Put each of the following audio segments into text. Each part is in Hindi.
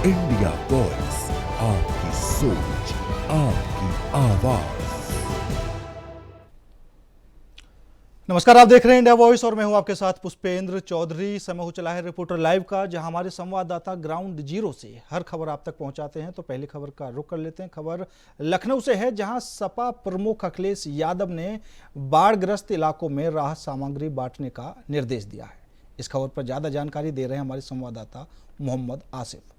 इंडिया वॉइस, आपकी सोच, आपकी आवाज। नमस्कार, आप देख रहे हैं इंडिया वॉइस और मैं हूं आपके साथ पुष्पेंद्र चौधरी। समय हो चला है रिपोर्टर लाइव का, जहां हमारे संवाददाता ग्राउंड जीरो से हर खबर आप तक पहुंचाते हैं। तो पहली खबर का रुख कर लेते हैं। खबर लखनऊ से है, जहां सपा प्रमुख अखिलेश यादव ने बाढ़ग्रस्त इलाकों में राहत सामग्री बांटने का निर्देश दिया है। इस खबर पर ज्यादा जानकारी दे रहे हैं हमारे संवाददाता मोहम्मद आसिफ।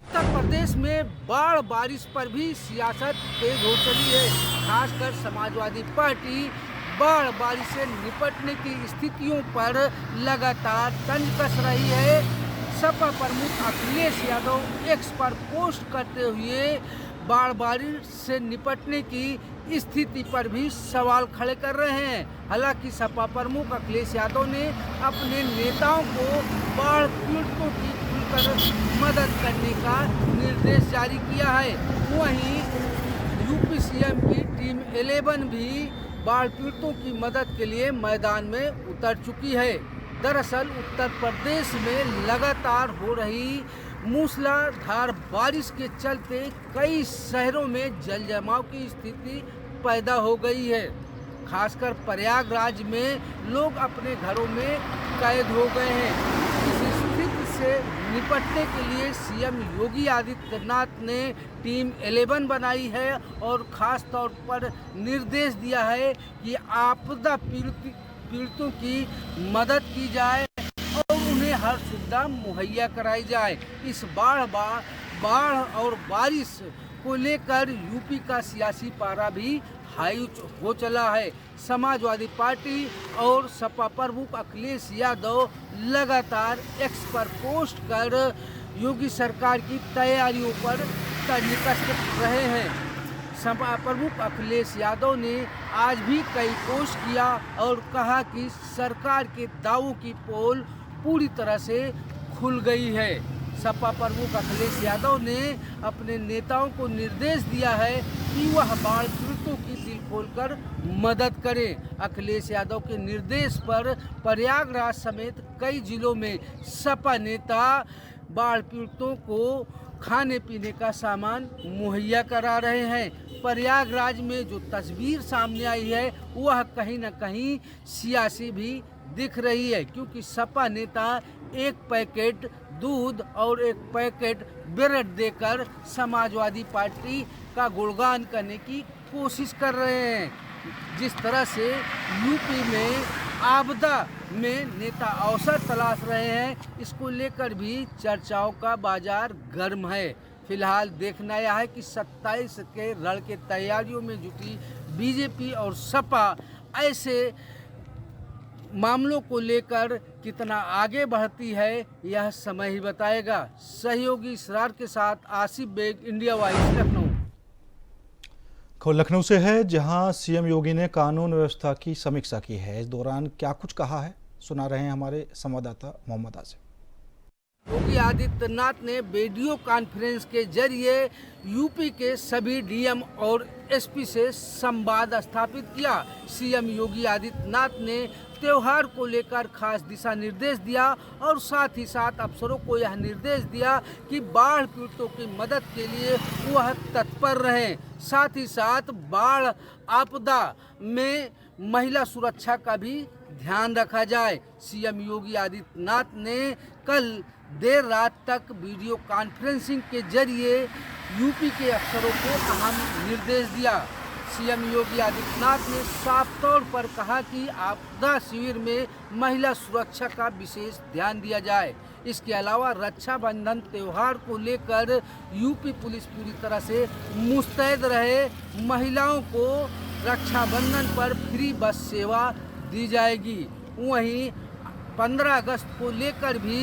उत्तर प्रदेश में बाढ़ बारिश पर भी सियासत तेज हो चली है। खासकर समाजवादी पार्टी बाढ़ बारिश से निपटने की स्थितियों पर लगातार तंज कस रही है। सपा प्रमुख अखिलेश यादव एक्स पर पोस्ट करते हुए बाढ़ बारिश से निपटने की स्थिति पर भी सवाल खड़े कर रहे हैं। हालांकि सपा प्रमुख अखिलेश यादव ने अपने नेताओं को बाढ़ पीड़ितों की खुलकर मदद करने का निर्देश जारी किया है। वहीं यूपी सीएम की टीम 11 भी बाढ़ पीड़ितों की मदद के लिए मैदान में उतर चुकी है। दरअसल उत्तर प्रदेश में लगातार हो रही मूसलाधार बारिश के चलते कई शहरों में जल जमाव की स्थिति पैदा हो गई है। खासकर प्रयागराज में लोग अपने घरों में कैद हो गए हैं। इस स्थिति से निपटने के लिए सीएम योगी आदित्यनाथ ने टीम 11 बनाई है और खास तौर पर निर्देश दिया है कि आपदा पीड़ितों की मदद की जाए और उन्हें हर सुविधा मुहैया कराई जाए। इस बाढ़ और बारिश को लेकर यूपी का सियासी पारा भी हाई हो चला है। समाजवादी पार्टी और सपा प्रमुख अखिलेश यादव लगातार एक्स पर पोस्ट कर योगी सरकार की तैयारियों पर तंज कस रहे हैं। सपा प्रमुख अखिलेश यादव ने आज भी कई पोस्ट किया और कहा कि सरकार के दावों की पोल पूरी तरह से खुल गई है। सपा प्रमुख अखिलेश यादव ने अपने नेताओं को निर्देश दिया है कि वह बाढ़ पीड़ितों की दिल खोलकर मदद करें। अखिलेश यादव के निर्देश पर प्रयागराज समेत कई जिलों में सपा नेता बाढ़ पीड़ितों को खाने पीने का सामान मुहैया करा रहे हैं। प्रयागराज में जो तस्वीर सामने आई है वह कहीं न कहीं सियासी भी दिख रही है, क्योंकि सपा नेता एक पैकेट दूध और एक पैकेट ब्रेड देकर समाजवादी पार्टी का गुणगान करने की कोशिश कर रहे हैं। जिस तरह से यूपी में आपदा में नेता अवसर तलाश रहे हैं, इसको लेकर भी चर्चाओं का बाजार गर्म है। फिलहाल देखना यह है कि 27 के रण के तैयारियों में जुटी बीजेपी और सपा ऐसे मामलों को लेकर कितना आगे बढ़ती है, यह समय ही बताएगा। सहयोगी इसरार के साथ आसिफ बेग, इंडिया वॉइस, लखनऊ। खबर लखनऊ से है, जहां सीएम योगी ने कानून व्यवस्था की समीक्षा की है। इस दौरान क्या कुछ कहा है, सुना रहे हैं हमारे संवाददाता मोहम्मद आसिफ। योगी आदित्यनाथ ने वीडियो कॉन्फ्रेंस के जरिए यूपी के सभी डीएम और एसपी से संवाद स्थापित किया। सीएम योगी आदित्यनाथ ने त्योहार को लेकर खास दिशा निर्देश दिया और साथ ही साथ अफसरों को यह निर्देश दिया कि बाढ़ पीड़ितों की मदद के लिए वह तत्पर रहें। साथ ही साथ बाढ़ आपदा में महिला सुरक्षा का भी ध्यान रखा जाए। सीएम योगी आदित्यनाथ ने कल देर रात तक वीडियो कॉन्फ्रेंसिंग के जरिए यूपी के अफसरों को अहम निर्देश दिया। सीएम योगी आदित्यनाथ ने साफ तौर पर कहा कि आपदा शिविर में महिला सुरक्षा का विशेष ध्यान दिया जाए। इसके अलावा रक्षाबंधन त्यौहार को लेकर यूपी पुलिस पूरी तरह से मुस्तैद रहे। महिलाओं को रक्षाबंधन पर फ्री बस सेवा दी जाएगी। वहीं 15 अगस्त को लेकर भी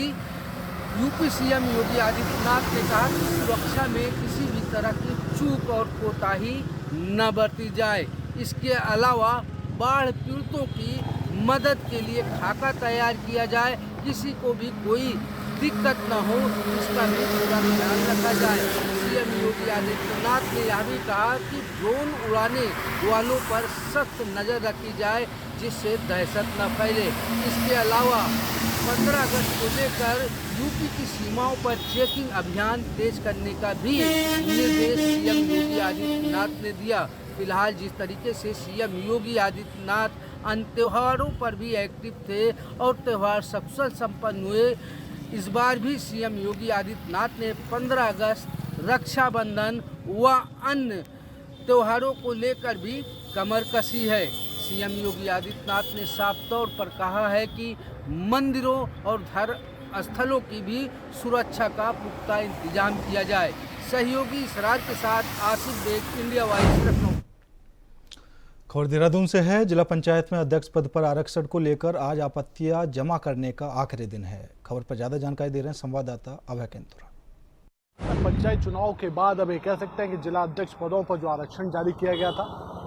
यूपी सीएम योगी आदित्यनाथ ने कहा कि सुरक्षा में किसी भी तरह की चूक और कोताही न बरती जाए। इसके अलावा बाढ़ पीड़ितों की मदद के लिए खाका तैयार किया जाए, किसी को भी कोई दिक्कत न हो, इसका भी पूरा ध्यान रखा जाए। सीएम योगी आदित्यनाथ उन्होंने यह भी कहा कि ड्रोन उड़ाने वालों पर सख्त नज़र रखी जाए जिससे दहशत न फैले। इसके अलावा 15 अगस्त को लेकर यूपी की सीमाओं पर चेकिंग अभियान तेज करने का भी निर्देश सीएम योगी आदित्यनाथ ने दिया। फिलहाल जिस तरीके से सीएम योगी आदित्यनाथ अन्य त्योहारों पर भी एक्टिव थे और त्यौहार सकुशल संपन्न हुए, इस बार भी सीएम योगी आदित्यनाथ ने 15 अगस्त, रक्षाबंधन व अन्य त्योहारों को लेकर भी कमर कसी है। सीएम योगी आदित्यनाथ ने साफ तौर पर कहा है कि मंदिरों और धर्म स्थलों की भी सुरक्षा का पुख्ता इंतजाम किया जाए। सहयोगी इसरार के साथ आसिफ बेग, इंडिया वॉइस, लखनऊ। खबर देहरादून से है। जिला पंचायत में अध्यक्ष पद पर आरक्षण को लेकर आज आपत्तियां जमा करने का आखिरी दिन है। खबर पर ज्यादा जानकारी दे रहे हैं संवाददाता अभय केंतुरा। पंचायत चुनाव के बाद अब ये कह सकते हैं कि जिला अध्यक्ष पदों पर जो आरक्षण जारी किया गया था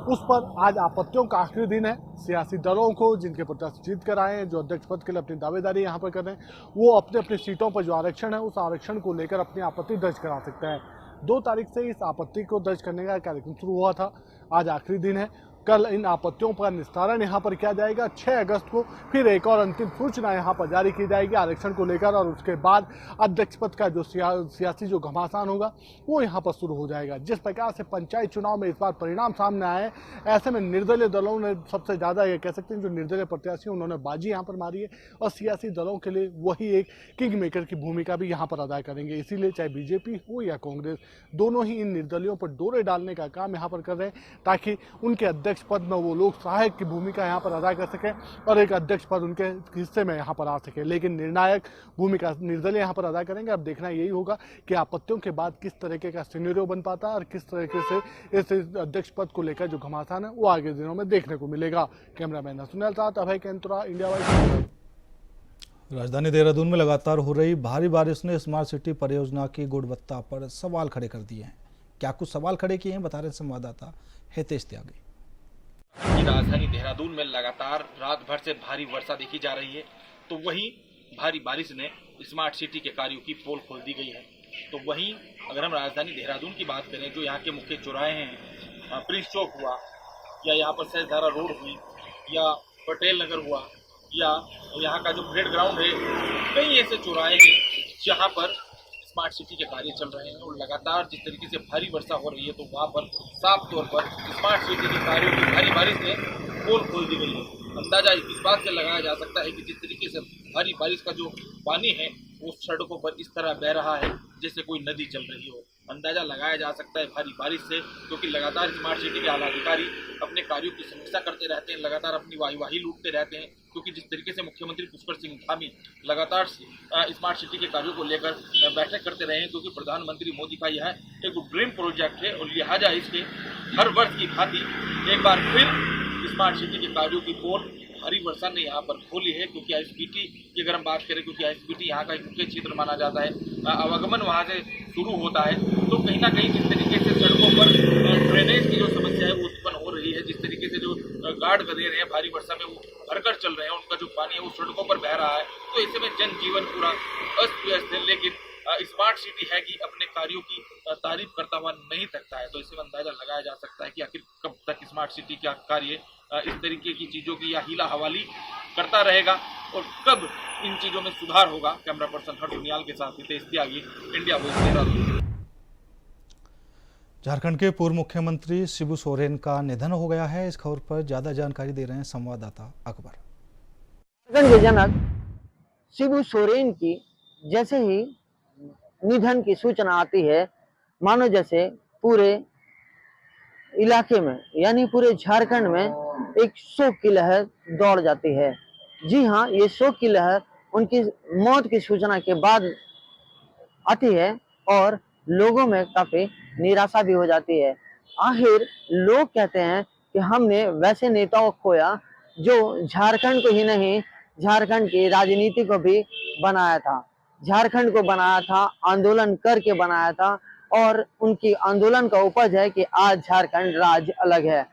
उस पर आज आपत्तियों का आखिरी दिन है। सियासी दलों को जिनके प्रत्याशी जीत कर आए हैं, जो अध्यक्ष पद के लिए अपनी दावेदारी यहाँ पर कर रहे हैं, वो अपने अपनी सीटों पर जो आरक्षण है उस आरक्षण को लेकर अपनी आपत्ति दर्ज करा सकते हैं। 2 तारीख से इस आपत्ति को दर्ज करने का कार्यक्रम शुरू हुआ था। आज आखिरी दिन है। कल इन आपत्तियों का निस्तारण यहाँ पर किया जाएगा। 6 अगस्त को फिर एक और अंतिम सूचना यहाँ पर जारी की जाएगी आरक्षण को लेकर, और उसके बाद अध्यक्ष पद का जो सियासी जो घमासान होगा वो यहाँ पर शुरू हो जाएगा। जिस प्रकार से पंचायत चुनाव में इस बार परिणाम सामने आए, ऐसे में निर्दलीय दलों ने सबसे ज़्यादा, ये कह सकते हैं जो निर्दलीय प्रत्याशी उन्होंने बाजी यहाँ पर मारी है, और सियासी दलों के लिए वही एक किंग मेकर की भूमिका भी यहाँ पर अदा करेंगे। इसीलिए चाहे बीजेपी हो या कांग्रेस, दोनों ही इन निर्दलियों पर डोरे डालने का काम यहाँ पर कर रहे हैं ताकि उनके अध्यक्ष पद में वो लोग सहायक की भूमिका यहाँ पर अदा कर सकें और एक अध्यक्ष पद उनके हिस्से में यहाँ पर आ सके। लेकिन निर्णायक भूमिका निर्दलीय यहाँ पर अदा करेंगे। अब देखना यही होगा कि आपत्तियों के बाद किस तरीके का सिनेरियो बन पाता है और किस तरीके से इस अध्यक्ष पद को लेकर जो घमासान है वो आगे दिनों में देखने को मिलेगा। कैमरामैन सुनील साथ अभय केंतुरा, इंडिया वाइस। राजधानी देहरादून में लगातार हो रही भारी बारिश ने स्मार्ट सिटी परियोजना की गुणवत्ता पर सवाल खड़े कर दिए हैं। क्या कुछ सवाल खड़े किए हैं, बता रहे संवाददाता हितेश त्यागी। राजधानी देहरादून में लगातार रात भर से भारी वर्षा देखी जा रही है, तो वहीं भारी बारिश ने स्मार्ट सिटी के कार्यों की पोल खोल दी गई है। तो वहीं अगर हम राजधानी देहरादून की बात करें, जो यहाँ के मुख्य चौराहे हैं, प्रिंस चौक हुआ या यहाँ पर सहजधारा रोड हुई या पटेल नगर हुआ या यहाँ का जो परेड ग्राउंड है, कई ऐसे चौराहे हैं जहाँ पर स्मार्ट सिटी के कार्य चल रहे हैं। और लगातार जिस तरीके से भारी वर्षा हो रही है, तो वहाँ पर साफ तौर पर स्मार्ट सिटी के कार्यों की भारी बारिश ने पोल खोल दी गई है। अंदाजा इस बात से लगाया जा सकता है कि जिस तरीके से भारी बारिश का जो पानी है वो सड़कों पर इस तरह बह रहा है जैसे कोई नदी चल रही हो। अंदाजा लगाया जा सकता है भारी बारिश से, क्योंकि लगातार स्मार्ट सिटी के आला अधिकारी अपने कार्यों की समीक्षा करते रहते हैं, लगातार अपनी वाहवाही लूटते रहते हैं। क्योंकि जिस तरीके से मुख्यमंत्री पुष्कर सिंह धामी लगातार स्मार्ट सिटी के कार्यों को लेकर बैठक करते रहे हैं, क्योंकि प्रधानमंत्री मोदी का यह एक ड्रीम प्रोजेक्ट है और लिहाजा इसके हर वर्ष की भांति एक बार फिर स्मार्ट सिटी के कार्यों की पोल भारी वर्षा ने यहाँ पर खोली है। क्योंकि आईएसबीटी की अगर हम बात करें, क्योंकि आईएसबीटी यहाँ का एक मुख्य क्षेत्र माना जाता है, आवागमन वहाँ से शुरू होता है, तो कहीं ना कहीं जिस तरीके से सड़कों पर ड्रेनेज की जो समस्या है वो उत्पन्न हो रही है, जिस तरीके से जो गार्ड कर रहे हैं भारी वर्षा में वो भरकर चल रहे हैं, उनका जो पानी है वो सड़कों पर बह रहा है, तो ऐसे में जनजीवन पूरा अस्त व्यस्त है। लेकिन स्मार्ट सिटी है कि अपने कार्यों की तारीफ करता हुआ नहीं थकता है। तो इससे अंदाजा लगाया जा सकता है कि आखिर कब तक स्मार्ट सिटी का कार्य इस तरीके की चीजों की या हीला हवाली करता रहेगा और कब इन चीजों में सुधार होगा। कैमरा पर्सन हर्ष दुनियाल के साथ हितेश त्यागी, इंडिया वॉइस, देहरादून। झारखंड के पूर्व मुख्यमंत्री शिबू सोरेन का निधन हो गया है। इस खबर पर ज्यादा जानकारी दे रहे हैं संवाददाता अकबर। झारखंड के जनक शिबू सोरेन की जैसे ही निधन की सूचना आती है, मानो जैसे पूरे इलाके में यानी पूरे झारखंड में एक शोक की लहर दौड़ जाती है। जी हाँ, ये शोक की लहर उनकी मौत की सूचना के बाद आती है और लोगों में काफी निराशा भी हो जाती है। आखिर लोग कहते हैं कि हमने वैसे नेताओं को खोया जो झारखंड को ही नहीं, झारखंड की राजनीति को भी बनाया था, झारखंड को बनाया था, आंदोलन करके बनाया था, और उनकी आंदोलन का उपज है कि आज झारखंड राज्य अलग है।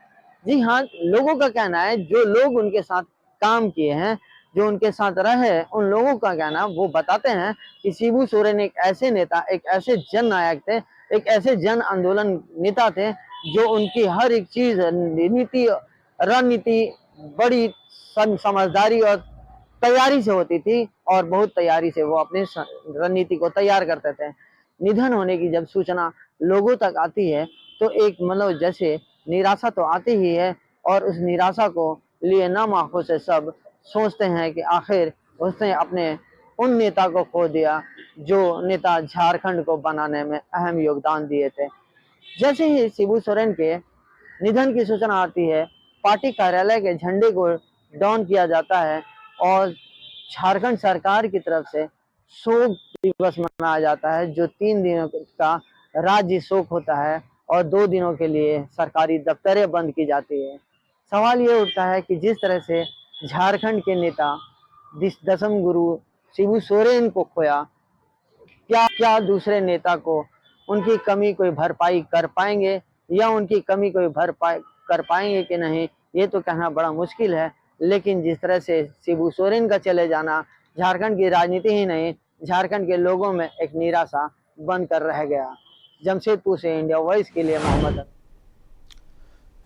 जी हाँ, लोगों का कहना है, जो लोग उनके साथ काम किए हैं, जो उनके साथ रहे, उन लोगों का कहना वो बताते हैं कि शिबू सोरेन एक ऐसे नेता, एक ऐसे जननायक थे एक ऐसे जन आंदोलन नेता थे जो उनकी हर एक चीज नीति रणनीति बड़ी समझदारी और तैयारी से होती थी और बहुत तैयारी से वो अपनी रणनीति को तैयार करते थे। निधन होने की जब सूचना लोगों तक आती है तो एक मतलब जैसे निराशा तो आती ही है और उस निराशा को लिए नम आंखों से सब सोचते हैं कि आखिर उसने अपने उन नेता को खो दिया जो नेता झारखंड को बनाने में अहम योगदान दिए थे। जैसे ही शिबू सोरेन के निधन की सूचना आती है, पार्टी कार्यालय के झंडे को डाउन किया जाता है और झारखंड सरकार की तरफ से शोक दिवस मनाया जाता है, जो 3 दिनों का राज्य शोक होता है और 2 दिनों के लिए सरकारी दफ्तरें बंद की जाती है। सवाल ये उठता है कि जिस तरह से झारखंड के नेता दशम गुरु शिबू सोरेन को खोया, क्या दूसरे नेता को उनकी कमी कोई भरपाई कर पाएंगे या उनकी कमी कोई भरपाई कर पाएंगे कि नहीं, ये तो कहना बड़ा मुश्किल है। लेकिन जिस तरह से शिबू सोरेन का चले जाना झारखंड की राजनीति ही नहीं, झारखंड के लोगों में एक निराशा बनकर रह गया। जमशेदपुर से इंडिया वॉइस के लिए मोहम्मद।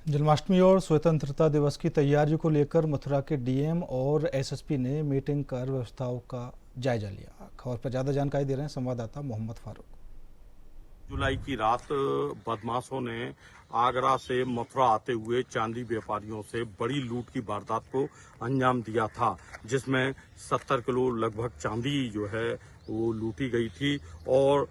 जन्माष्टमी और स्वतंत्रता दिवस की तैयारियों को लेकर मथुरा के डीएम और एसएसपी ने मीटिंग कर व्यवस्थाओं का जायजा लिया। खबर पर ज्यादा जानकारी दे रहे हैं संवाददाता मोहम्मद फारूक। जुलाई की रात बदमाशों ने आगरा से मथुरा आते हुए चांदी व्यापारियों से बड़ी लूट की वारदात को अंजाम दिया था, जिसमें 70 किलो लगभग चांदी जो है वो लूटी गई थी और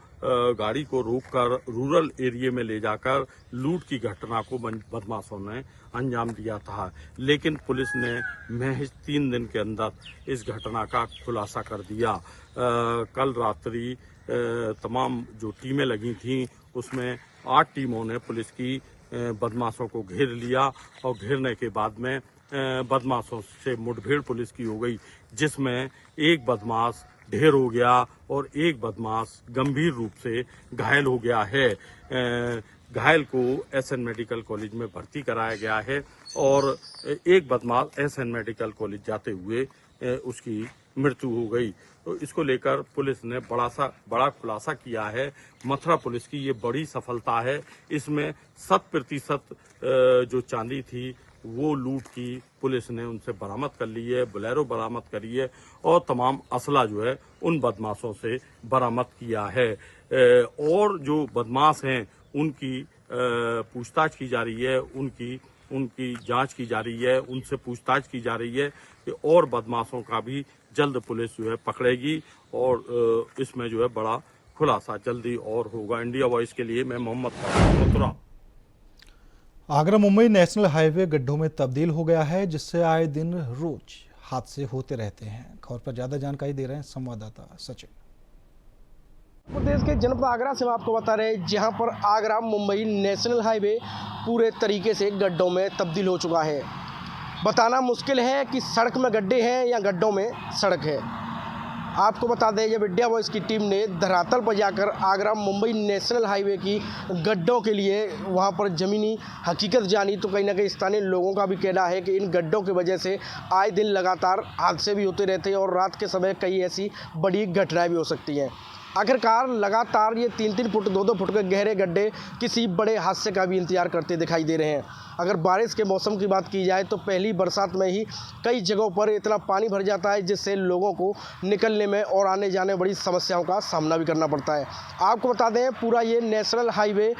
गाड़ी को रोककर रूरल एरिया में ले जाकर लूट की घटना को बदमाशों ने अंजाम दिया था। लेकिन पुलिस ने महज 3 दिन के अंदर इस घटना का खुलासा कर दिया। कल रात्रि तमाम जो टीमें लगी थीं उसमें 8 टीमों ने पुलिस की बदमाशों को घेर लिया और घेरने के बाद में बदमाशों से मुठभेड़ पुलिस की हो गई, जिसमें एक बदमाश ढेर हो गया और एक बदमाश गंभीर रूप से घायल हो गया है। घायल को एसएन मेडिकल कॉलेज में भर्ती कराया गया है और एक बदमाश एसएन मेडिकल कॉलेज जाते हुए उसकी मृत्यु हो गई। तो इसको लेकर पुलिस ने बड़ा खुलासा किया है। मथुरा पुलिस की ये बड़ी सफलता है। इसमें 100% जो चांदी थी वो लूट की पुलिस ने उनसे बरामद कर ली है, बोलेरो बरामद करी है और तमाम असला जो है उन बदमाशों से बरामद किया है। और जो बदमाश हैं उनकी पूछताछ की जा रही है, उनकी जांच की जा रही है, उनसे पूछताछ की जा रही है कि और बदमाशों का भी जल्द पुलिस जो है पकड़ेगी और इसमें जो है बड़ा खुलासा जल्दी और होगा। इंडिया वॉइस के लिए मैं मोहम्मद फारूक, मथुरा। आगरा मुंबई नेशनल हाईवे गड्ढों में तब्दील हो गया है, जिससे आए दिन रोज हादसे होते रहते हैं। खबर पर ज्यादा जानकारी दे रहे हैं संवाददाता सचिन। प्रदेश के जनपद आगरा से हम आपको बता रहे हैं, जहां पर आगरा मुंबई नेशनल हाईवे पूरे तरीके से गड्ढों में तब्दील हो चुका है। बताना मुश्किल है कि सड़क में गड्ढे हैं या गड्ढों में सड़क है। आपको बता दें, जब इंडिया वॉइस की टीम ने धरातल पर जाकर आगरा मुंबई नेशनल हाईवे की गड्ढों के लिए वहां पर ज़मीनी हकीकत जानी, तो कहीं ना कहीं स्थानीय लोगों का भी कहना है कि इन गड्ढों की वजह से आए दिन लगातार हादसे भी होते रहते हैं और रात के समय कई ऐसी बड़ी घटनाएं भी हो सकती हैं। आखिरकार लगातार ये 3-3 फुट 2-2 फुट के गहरे गड्ढे किसी बड़े हादसे का भी इंतजार करते दिखाई दे रहे हैं। अगर बारिश के मौसम की बात की जाए तो पहली बरसात में ही कई जगहों पर इतना पानी भर जाता है, जिससे लोगों को निकलने में और आने जाने में बड़ी समस्याओं का सामना भी करना पड़ता है। आपको बता दें, पूरा ये नेशनल हाईवे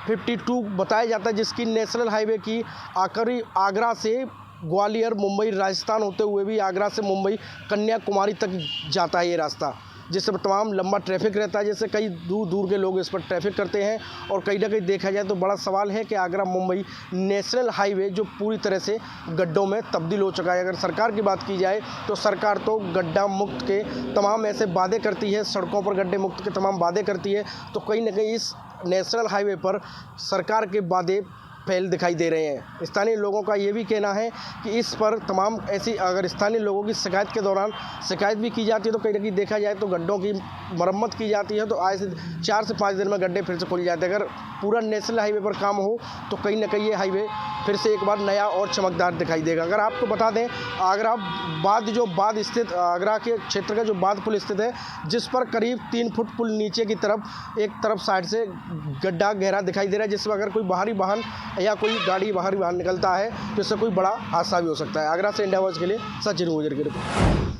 52 बताया जाता है, जिसकी नेशनल हाईवे की आगरा से ग्वालियर, मुंबई, राजस्थान होते हुए भी आगरा से मुंबई, कन्याकुमारी तक जाता है ये रास्ता, जिससे तमाम लंबा ट्रैफिक रहता है, जैसे कई दूर दूर के लोग इस पर ट्रैफिक करते हैं। और कहीं ना कहीं देखा जाए तो बड़ा सवाल है कि आगरा मुंबई नेशनल हाईवे जो पूरी तरह से गड्ढों में तब्दील हो चुका है। अगर सरकार की बात की जाए तो सरकार तो गड्ढा मुक्त के तमाम ऐसे वादे करती है, सड़कों पर गड्ढे मुक्त के तमाम वादे करती है, तो कहीं ना कहीं इस नेशनल हाईवे पर सरकार के वादे फैल दिखाई दे रहे हैं। स्थानीय लोगों का ये भी कहना है कि इस पर तमाम ऐसी अगर स्थानीय लोगों की शिकायत के दौरान शिकायत भी की जाती है तो कहीं ना कहीं देखा जाए तो गड्ढों की मरम्मत की जाती है तो आज से 4 से 5 दिन में गड्ढे फिर से खुल जाते हैं। अगर पूरा नेशनल हाईवे पर काम हो तो कहीं ना कहीं ये हाईवे फिर से एक बार नया और चमकदार दिखाई देगा। अगर आपको बता दें आगरा बाद स्थित आगरा के क्षेत्र का जो बाद पुल स्थित है, जिस पर करीब 3 फुट पुल नीचे की तरफ एक तरफ साइड से गड्ढा गहरा दिखाई दे रहा है, जिसमें अगर कोई बाहरी वाहन या कोई गाड़ी बाहरी वाहन निकलता है तो इससे कोई बड़ा हादसा भी हो सकता है। आगरा से इंडिया वॉइस के लिए सचिन गुजर की रिपोर्ट।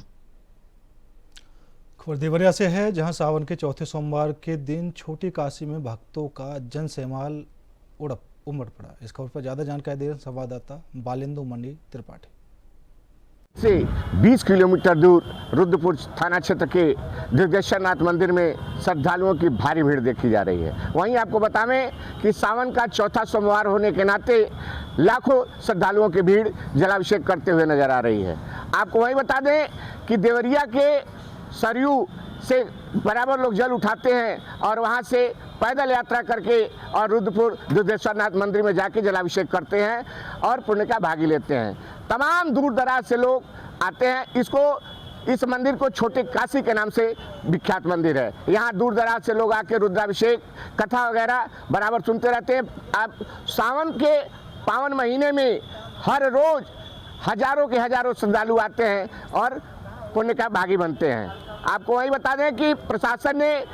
खबर देवरिया से है, जहां सावन के चौथे सोमवार के दिन छोटी काशी में भक्तों का जनसैमाल उमड़ पड़ा। इस खबर पर ज्यादा जानकारी दे रहे हैं संवाददाता बालेंदु मणि त्रिपाठी। से 20 किलोमीटर दूर रुद्रपुर थाना क्षेत्र के दुर्गेश्वरनाथ मंदिर में श्रद्धालुओं की भारी भीड़ देखी जा रही है। वहीं आपको बतावें कि सावन का चौथा सोमवार होने के नाते लाखों श्रद्धालुओं की भीड़ जलाभिषेक करते हुए नजर आ रही है। आपको वहीं बता दें कि देवरिया के सरयू से बराबर लोग जल उठाते हैं और वहां से पैदल यात्रा करके और रुद्रपुर दुर्गेश्वरनाथ मंदिर में जाके जलाभिषेक करते हैं और पुण्य का भागी लेते हैं। तमाम दूर दराज से लोग आते हैं। इस मंदिर को छोटे काशी के नाम से विख्यात मंदिर है। यहाँ दूर दराज से लोग आके रुद्राभिषेक कथा वगैरह बराबर सुनते रहते हैं। अब सावन के पावन महीने में हर रोज हजारों के हजारों श्रद्धालु आते हैं और पुण्य का भागी बनते हैं। आपको वही बता दें कि प्रशासन ने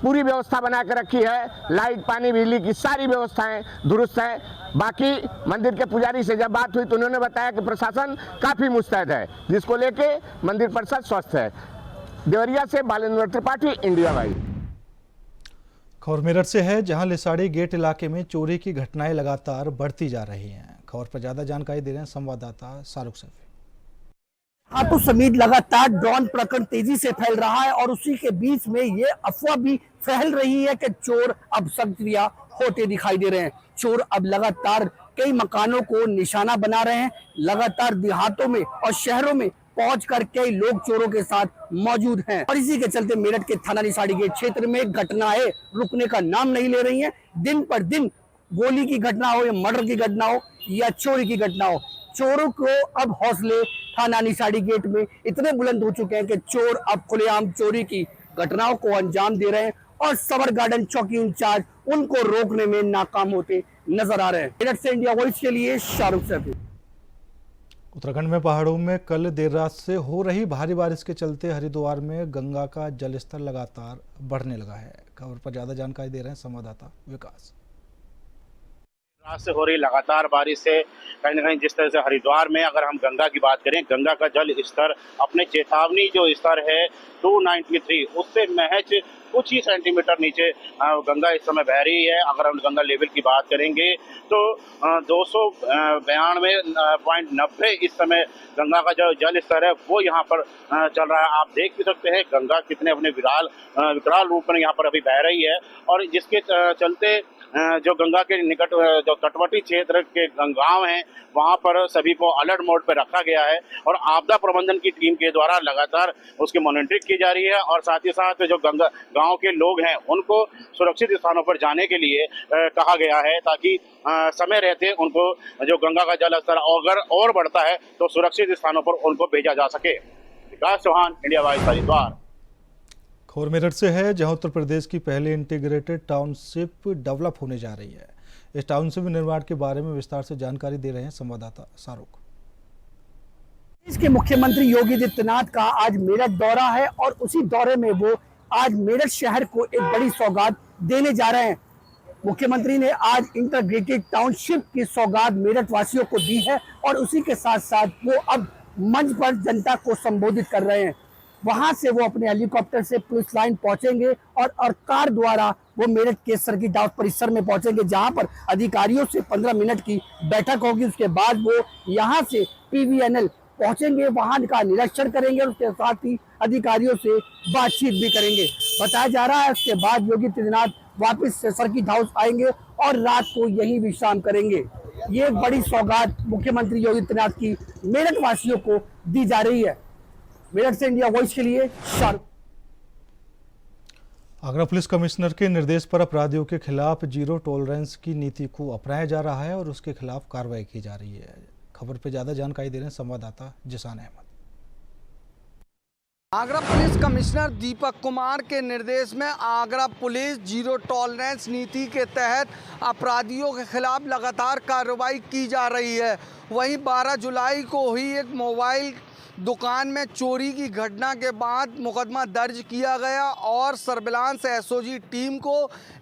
पूरी व्यवस्था बना कर रखी है। लाइट, पानी, बिजली की सारी व्यवस्थाएं दुरुस्त हैं। बाकी मंदिर के पुजारी से जब बात हुई तो उन्होंने बताया कि प्रशासन काफ़ी मुस्तैद है, जिसको लेके मंदिर परिषद स्वस्थ है। देवरिया से बालेंद्र त्रिपाठी, इंडिया वाइज। खबर मेरठ से है, जहां लिसाड़ी गेट इलाके में चोरी की घटनाएं लगातार बढ़ती जा रही हैं। खबर पर ज्यादा जानकारी दे रहे हैं संवाददाता शाहरुख सैफी। हाथों समेत लगातार ड्रोन प्रकरण तेजी से फैल रहा है और उसी के बीच में ये अफवाह भी फैल रही है कि चोर अब सक्रिय होते दिखाई दे रहे हैं। चोर अब लगातार कई मकानों को निशाना बना रहे हैं। लगातार देहातों में और शहरों में पहुंचकर कई लोग चोरों के साथ मौजूद हैं और इसी के चलते मेरठ के थाना लिसाड़ी गेट क्षेत्र में घटनाएं रुकने का नाम नहीं ले रही हैं। दिन पर दिन गोली की घटना हो या मर्डर की घटना हो या चोरी की घटना हो, चोरों को अब हौसले थाना निशाड़ी गेट में इतने बुलंद हो चुके हैं कि चोर अब खुलेआम चोरी की घटनाओं को अंजाम दे रहे हैं और सबर गार्डन चौकी इंचार्ज उनको रोकने में नाकाम होते नजर आ रहे हैं। मेरठ से इंडिया वॉइस के लिए शाहरुख सैफी। उत्तराखंड में पहाड़ों में कल देर रात से हो रही भारी बारिश के चलते हरिद्वार में गंगा का जलस्तर लगातार बढ़ने लगा है। खबर पर ज्यादा जानकारी दे रहे हैं संवाददाता विकास। रात से हो रही लगातार बारिश से कहीं ना कहीं जिस तरह से हरिद्वार में अगर हम गंगा की बात करें, गंगा का जल स्तर अपने चेतावनी जो स्तर है 293 उससे महज कुछ ही सेंटीमीटर नीचे गंगा इस समय बह रही है। अगर हम गंगा लेवल की बात करेंगे तो 292.90 इस समय गंगा का जो जल स्तर है वो यहाँ पर चल रहा है। आप देख भी सकते हैं गंगा कितने अपने विकराल रूप में यहाँ पर अभी बह रही है और जिसके चलते जो गंगा के निकट जो तटवर्ती क्षेत्र के गांव हैं वहां पर सभी को अलर्ट मोड पर रखा गया है और आपदा प्रबंधन की टीम के द्वारा लगातार उसकी मॉनिटरिंग की जा रही है और साथ ही साथ जो गांव के लोग हैं उनको सुरक्षित स्थानों पर जाने के लिए कहा गया है ताकि समय रहते उनको जो गंगा का जल स्तर अगर और बढ़ता है तो सुरक्षित स्थानों पर उनको भेजा जा सके। विकास चौहान, इंडिया वॉइस, हरिद्वार। खबर मेरठ से है, जहां उत्तर प्रदेश की पहली इंटीग्रेटेड टाउनशिप डेवलप होने जा रही है। इस टाउनशिप निर्माण के बारे में विस्तार से जानकारी दे रहे हैं संवाददाता शाहरुख। इसके मुख्यमंत्री योगी आदित्यनाथ का आज मेरठ दौरा है और उसी दौरे में वो आज मेरठ शहर को एक बड़ी सौगात देने जा रहे हैं। मुख्यमंत्री ने आज इंटीग्रेटेड टाउनशिप की सौगात मेरठ वासियों को दी है और उसी के साथ साथ वो अब मंच पर जनता को संबोधित कर रहे हैं। वहां से वो अपने हेलीकॉप्टर से पुलिस लाइन पहुंचेंगे और कार द्वारा वो मेरठ के सर्किट हाउस परिसर में पहुंचेंगे, जहां पर अधिकारियों से 15 मिनट की बैठक होगी। उसके बाद वो यहां से PVNL पहुंचेंगे, वहां का निरीक्षण करेंगे और उसके साथ ही अधिकारियों से बातचीत भी करेंगे। बताया जा रहा है उसके बाद योगी आदित्यनाथ वापस से सर्किट हाउस आएंगे और रात को यही विश्राम करेंगे। ये एक बड़ी सौगात मुख्यमंत्री योगी आदित्यनाथ की मेरठ वासियों को दी जा रही है। मेरठ से इंडिया वॉइस के लिए शाहरुख। आगरा पुलिस कमिश्नर के निर्देश पर अपराधियों के खिलाफ जीरो टॉलरेंस की नीति को अपनाया जा रहा है और उसके खिलाफ कार्रवाई की जा रही है। खबर पर ज्यादा जानकारी दे रहे हैं संवाददाता जिसान अहमद। आगरा पुलिस कमिश्नर दीपक कुमार के निर्देश में आगरा पुलिस जीरो टॉलरेंस नीति के तहत अपराधियों के खिलाफ लगातार कार्रवाई की जा रही है। वहीं 12 जुलाई को हुई एक मोबाइल दुकान में चोरी की घटना के बाद मुकदमा दर्ज किया गया और सर्विलांस एसओजी टीम को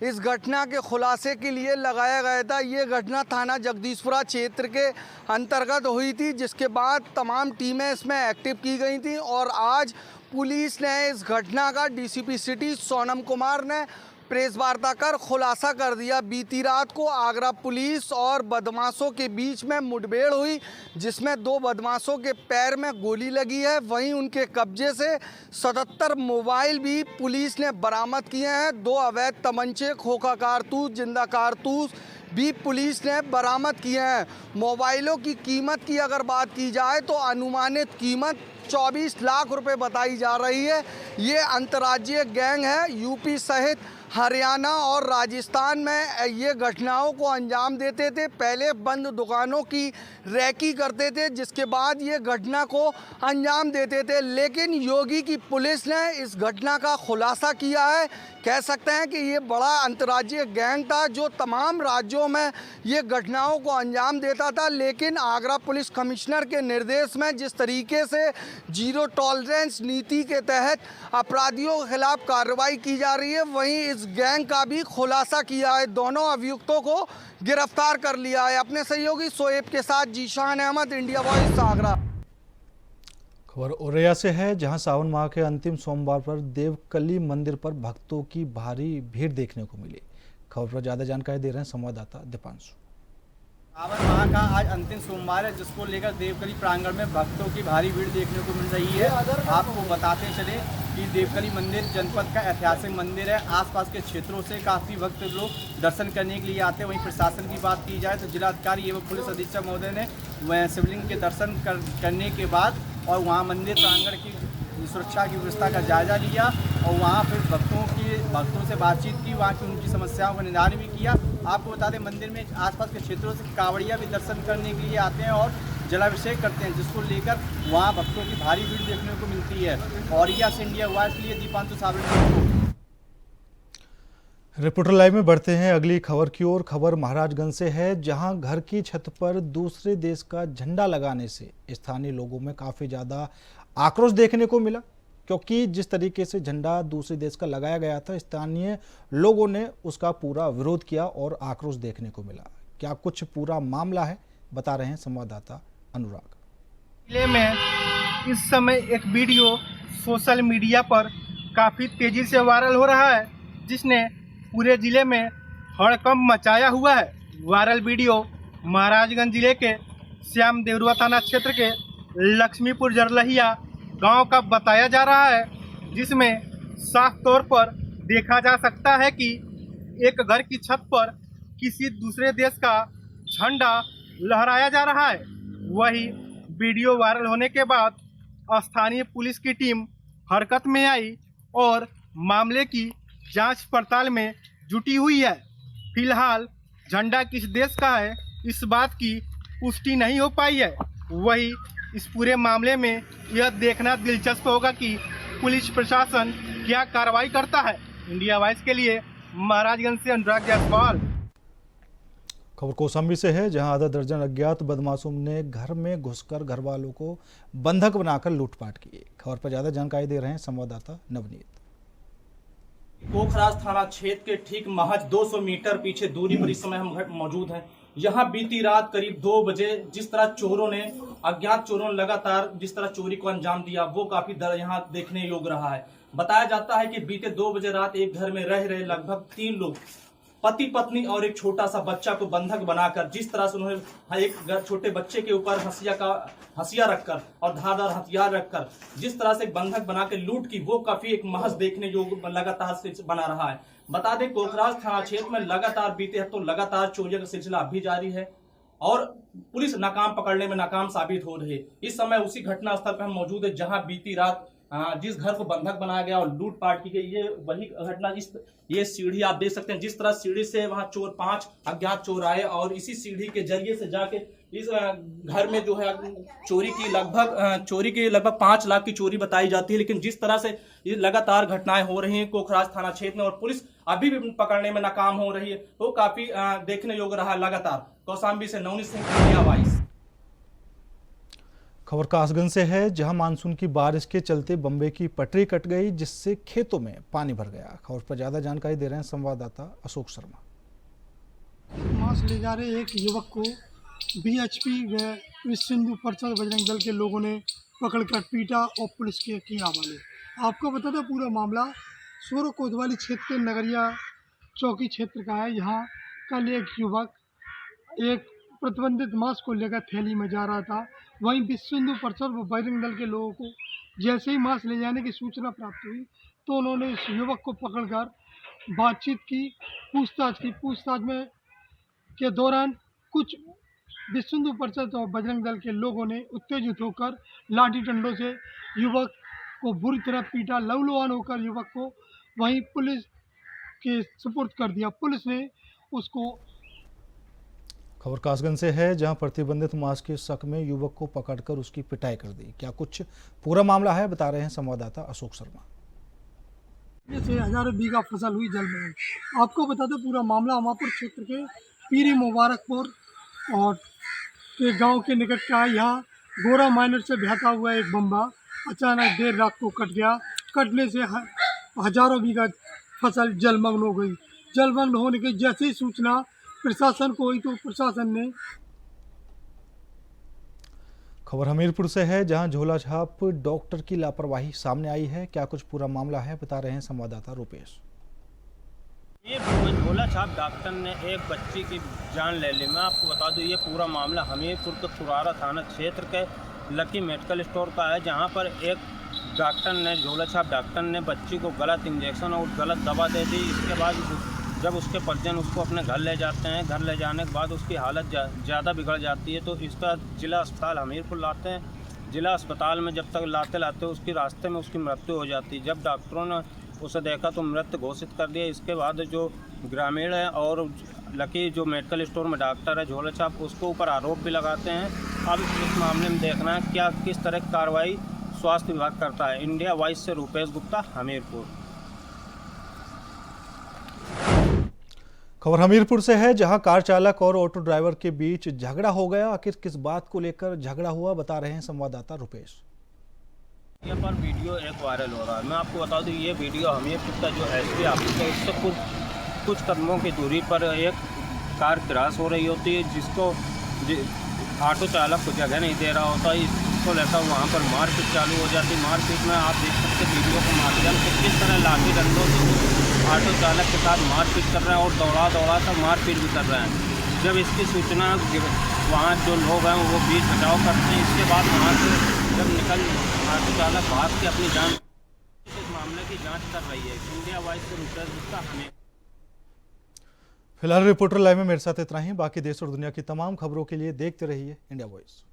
इस घटना के खुलासे के लिए लगाया गया था। ये घटना थाना जगदीशपुरा क्षेत्र के अंतर्गत हुई थी, जिसके बाद तमाम टीमें इसमें एक्टिव की गई थी और आज पुलिस ने इस घटना का डीसीपी सिटी सोनम कुमार ने प्रेस वार्ता कर खुलासा कर दिया। बीती रात को आगरा पुलिस और बदमाशों के बीच में मुठभेड़ हुई, जिसमें 2 बदमाशों के पैर में गोली लगी है। वहीं उनके कब्जे से 77 मोबाइल भी पुलिस ने बरामद किए हैं। 2 अवैध तमंचे, खोखा कारतूस, जिंदा कारतूस भी पुलिस ने बरामद किए हैं। मोबाइलों की कीमत की अगर बात की जाए तो अनुमानित कीमत 24 लाख रुपए बताई जा रही है। ये अंतर्राज्यीय गैंग है। यूपी सहित हरियाणा और राजस्थान में ये घटनाओं को अंजाम देते थे। पहले बंद दुकानों की रैकी करते थे, जिसके बाद ये घटना को अंजाम देते थे। लेकिन योगी की पुलिस ने इस घटना का खुलासा किया है। कह सकते हैं कि ये बड़ा अंतर्राज्यीय गैंग था जो तमाम राज्यों में ये घटनाओं को अंजाम देता था। लेकिन आगरा पुलिस कमिश्नर के निर्देश में जिस तरीके से जीरो टॉलरेंस नीति के तहत अपराधियों के खिलाफ कार्रवाई की जा रही है, वहीं इस गैंग का भी खुलासा किया है। दोनों अभियुक्तों को गिरफ्तार कर लिया है। अपने सहयोगी शोएब के साथ जीशान अहमद, इंडिया वॉइस, आगरा। खबर औरैया से है, जहां सावन माह के अंतिम सोमवार पर देवकली मंदिर पर भक्तों की भारी भीड़ देखने को मिली। खबर पर ज्यादा जानकारी दे रहे हैं संवाददाता दीपांशु। सावन माह का आज अंतिम सोमवार है, जिसको लेकर देवकली प्रांगण में भक्तों की भारी भीड़ देखने को मिल रही है। आपको बताते चले कि देवकली मंदिर जनपद का ऐतिहासिक मंदिर है। आसपास के क्षेत्रों से काफ़ी भक्त लोग दर्शन करने के लिए आते हैं। वहीं प्रशासन की बात की जाए तो जिलाधिकारी एवं पुलिस अधीक्षक महोदय ने शिवलिंग के दर्शन करने के बाद और वहाँ मंदिर प्रांगण की सुरक्षा की व्यवस्था का जायजा लिया और वहाँ फिर भक्तों से बातचीत की, वहाँ की उनकी समस्याओं का निदान भी किया। आपको बता दें, मंदिर में आसपास के क्षेत्रों से कांवड़िया भी दर्शन करने के लिए आते हैं और जलाभिषेक करते हैं, जिसको लेकर वहाँ भक्तों की भारी भीड़ देखने को मिलती है। औरैया से इंडिया वॉइस के लिए दीपांशु सावरी। रिपोर्टर लाइव में बढ़ते हैं अगली खबर की ओर। खबर महाराजगंज से है, जहां घर की छत पर दूसरे देश का झंडा लगाने से स्थानीय लोगों में काफ़ी ज़्यादा आक्रोश देखने को मिला, क्योंकि जिस तरीके से झंडा दूसरे देश का लगाया गया था, स्थानीय लोगों ने उसका पूरा विरोध किया और आक्रोश देखने को मिला। क्या कुछ पूरा मामला है, बता रहे हैं संवाददाता अनुराग। जिले में इस समय एक वीडियो सोशल मीडिया पर काफ़ी तेज़ी से वायरल हो रहा है, जिसने पूरे जिले में हड़कंप मचाया हुआ है। वायरल वीडियो महाराजगंज जिले के श्याम देवरुआ थाना क्षेत्र के लक्ष्मीपुर जरलहिया गांव का बताया जा रहा है, जिसमें साफ तौर पर देखा जा सकता है कि एक घर की छत पर किसी दूसरे देश का झंडा लहराया जा रहा है। वही वीडियो वायरल होने के बाद स्थानीय पुलिस की टीम हरकत में आई और मामले की जांच पड़ताल में जुटी हुई है। फिलहाल झंडा किस देश का है, इस बात की पुष्टि नहीं हो पाई है। वही इस पूरे मामले में यह देखना दिलचस्प होगा कि पुलिस प्रशासन क्या कार्रवाई करता है। इंडिया वॉइस के लिए महाराजगंज से अनुराग जायसवाल। खबर कौशाम्बी से है, जहां आधा दर्जन अज्ञात बदमाशों ने घर में घुसकर घर वालों को बंधक बनाकर लूटपाट की। खबर पर ज्यादा जानकारी दे रहे हैं संवाददाता नवनीत। कोखराज थाना क्षेत्र के ठीक महज 200 मीटर पीछे दूरी पर इस समय हम मौजूद हैं। यहाँ बीती रात करीब 2 बजे जिस तरह अज्ञात चोरों ने लगातार जिस तरह चोरी को अंजाम दिया, वो काफी यहाँ देखने योग्य रहा है। बताया जाता है कि बीते 2 बजे रात एक घर में रह रहे लगभग 3 लोग, पति पत्नी और एक छोटा सा बच्चा को बंधक बनाकर जिस तरह से उन्होंने एक छोटे बच्चे के ऊपर हंसिया रखकर और धारदार हथियार रखकर जिस तरह से बंधक बना के लूट की, वो काफी एक महज देखने योग्य लगातार से बना रहा है। बता दें, कोखराज थाना क्षेत्र में लगातार बीते हफ्तों लगातार चोरियों का सिलसिला अभी जारी है और पुलिस नाकाम पकड़ने में नाकाम साबित हो रही है। इस समय उसी घटना स्थल पर हम मौजूद है, जहां बीती रात जिस घर को बंधक बनाया गया और लूटपाट की गई, ये वही घटना। ये सीढ़ी आप देख सकते हैं, जिस तरह सीढ़ी से वहां 5 अज्ञात चोर आए और इसी सीढ़ी के जरिए से जाके इस घर में जो है चोरी की लगभग 5 लाख की चोरी बताई जाती है। लेकिन जिस तरह से ये लगातार घटनाएं हो रही हैं कोखराज थाना क्षेत्र में और पुलिस अभी भी पकड़ने में नाकाम हो रही है, तो काफी देखने योग्य रहा। लगातार कौशाम्बी से नवनीत सिंह, इंडिया वॉइस। खबर कासगंज से है, जहां मानसून की बारिश के चलते बम्बे की पटरी कट गई, जिससे खेतों में पानी भर गया। खबर पर ज्यादा जानकारी दे रहे हैं संवाददाता अशोक शर्मा। मांस ले जा रहे एक युवक को बीएचपी व विश्व हिंदू परिषद बजरंग दल के लोगों ने पकड़कर पीटा और पुलिस के किए हवाले। आपको बता दें पूरा मामला सोरो कोतवाली क्षेत्र के नगरिया चौकी क्षेत्र का है। यहाँ कल एक युवक एक प्रतिबंधित मांस को लेकर थैली में जा रहा था। वहीं विश्व हिंदू परिषद व बजरंग दल के लोगों को जैसे ही मांस ले जाने की सूचना प्राप्त हुई तो उन्होंने इस युवक को पकड़कर बातचीत की, पूछताछ में के दौरान कुछ विश्व हिंदू परिषद और बजरंग दल के लोगों ने उत्तेजित होकर लाठी डंडों से युवक को बुरी तरह पीटा। लहूलुहान होकर युवक को वहीं पुलिस के सुपुर्द कर दिया। पुलिस ने उसको। खबर कासगंज से है, जहां प्रतिबंधित मांस के शक में युवक को पकड़कर उसकी पिटाई कर दी। क्या कुछ पूरा मामला है, बता रहे हैं संवाददाता अशोक शर्मा। से हजारों बीघा फसल हुई जल में। आपको बता दें पूरा मामला अमापुर क्षेत्र के पीरी मुबारकपुर और के गांव के निकट का है। यहाँ गोरा माइनर से बहता हुआ एक बम्बा अचानक देर रात को कट गया। कटने से हजारों बीघा फसल जलमग्न हो गई। जलमग्न होने की जैसे ही सूचना प्रशासन को हुई तो प्रशासन ने। खबर हमीरपुर से है, जहां झोला छाप डॉक्टर की लापरवाही सामने आई है। क्या कुछ पूरा मामला है, बता रहे हैं संवाददाता रुपेश। ये झोला छाप डॉक्टर ने एक बच्ची की जान ले ली। मैं आपको बता दूं ये पूरा मामला हमीरपुर के खुरारा थाना क्षेत्र के लकी मेडिकल स्टोर का है, जहां पर एक डॉक्टर ने झोला छाप डॉक्टर ने बच्ची को गलत इंजेक्शन और गलत दवा दे दी। इसके बाद जब उसके परिजन उसको अपने घर ले जाते हैं, घर ले जाने के बाद उसकी हालत ज़्यादा बिगड़ जाती है तो इसका जिला अस्पताल हमीरपुर लाते हैं। जिला अस्पताल में जब तक लाते उसकी रास्ते में उसकी मृत्यु हो जाती है। जब डॉक्टरों ने उसे देखा तो मृत घोषित कर दिया। इसके बाद जो ग्रामीण है और लकी जो मेडिकल स्टोर में डॉक्टर है झोला छाप उसके ऊपर आरोप भी लगाते हैं। अब इस मामले में देखना है क्या किस तरह की कार्रवाई स्वास्थ्य विभाग करता है। इंडिया वॉइस से रुपेश गुप्ता, हमीरपुर। खबर हमीरपुर से है, जहां कार चालक और ऑटो ड्राइवर के बीच झगड़ा हो गया। आखिर किस बात को लेकर झगड़ा हुआ, बता रहे हैं संवाददाता रुपेश। यहाँ पर वीडियो एक वायरल हो रहा है। मैं आपको बता दूं ये वीडियो हमीरपुर का जो एसपी ऑफिस है उससे कुछ कदमों की दूरी पर एक कार क्रॉस हो रही होती है, जिसको ऑटो चालक को जगह नहीं दे रहा होता। इसको लेकर वहाँ पर मारपीट चालू हो जाती है। मारपीट में आप देख सकते वीडियो के माध्यम से किस तरह लाठी डंडों से ऑटो चालक के साथ मारपीट कर रहे हैं और दौड़ा कर मारपीट भी कर रहे हैं। जब इसकी सूचना वहाँ जो लोग हैं वो बीच बचाव करते हैं। इसके बाद वहाँ से जब निकल ऑटो चालक भाग के अपनी जान। इस मामले की जांच कर रही है इंडिया वॉइस से रुपेश गुप्ता, हमें। फिलहाल रिपोर्टर लाइव में मेरे साथ इतना ही। बाकी देश और दुनिया की तमाम खबरों के लिए देखते रहिए इंडिया वॉइस।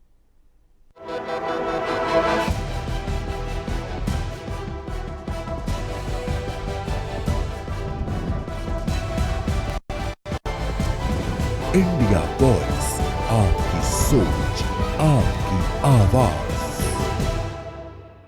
इंडिया वॉइस, आपकी सोच, आपकी आवाज।